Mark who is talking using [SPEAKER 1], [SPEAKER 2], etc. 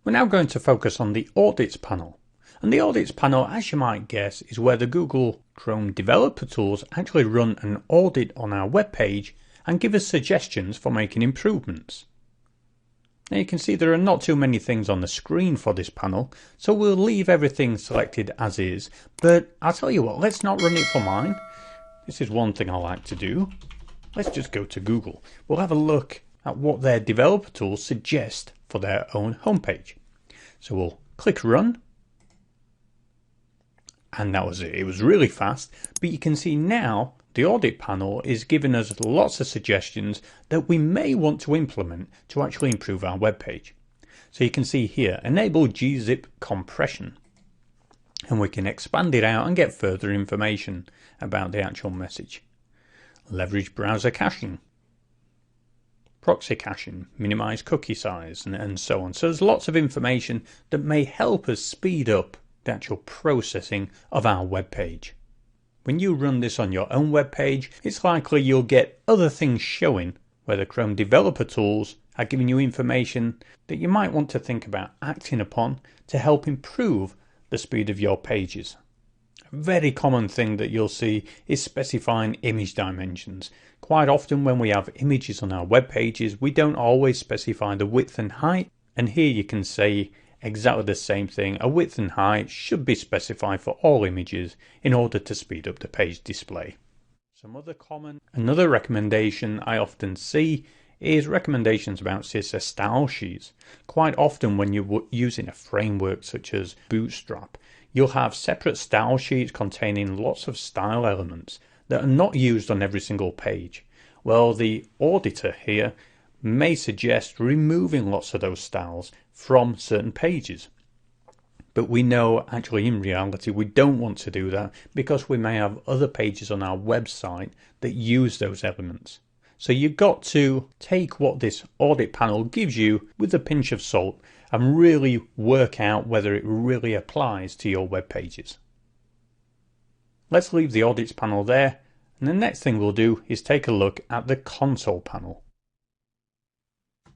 [SPEAKER 1] We're now going to focus on the Audits panel. And the Audits panel, as you might guess, is where the Google Chrome developer tools actually run an audit on our web page and give us suggestions for making improvements. Now you can see there are not too many things on the screen for this panel, so we'll leave everything selected as is, but I'll tell you what, let's not run it for mine. This is one thing I like to do. Let's just go to Google. We'll have a look at what their developer tools suggest for their own homepage. So we'll click run. And that was it. It was really fast, but you can see now the audit panel is giving us lots of suggestions that we may want to implement to actually improve our web page. So you can see here, enable gzip compression. And we can expand it out and get further information about the actual message. Leverage browser caching, proxy caching, minimize cookie size, and so on. So there's lots of information that may help us speed up the actual processing of our web page. When you run this on your own web page, it's likely you'll get other things showing where the Chrome developer tools are giving you information that you might want to think about acting upon to help improve the speed of your pages. A very common thing that you'll see is specifying image dimensions. Quite often when we have images on our web pages, we don't always specify the width and height, and here you can say exactly the same thing. A width and height should be specified for all images in order to speed up the page display. Another recommendation I often see is recommendations about CSS style sheets. Quite often when you're using a framework such as Bootstrap, you'll have separate style sheets containing lots of style elements that are not used on every single page. Well, the auditor here may suggest removing lots of those styles from certain pages. But we know actually in reality we don't want to do that because we may have other pages on our website that use those elements. So you've got to take what this audit panel gives you with a pinch of salt and really work out whether it really applies to your web pages. Let's leave the audits panel there, and the next thing we'll do is take a look at the console panel.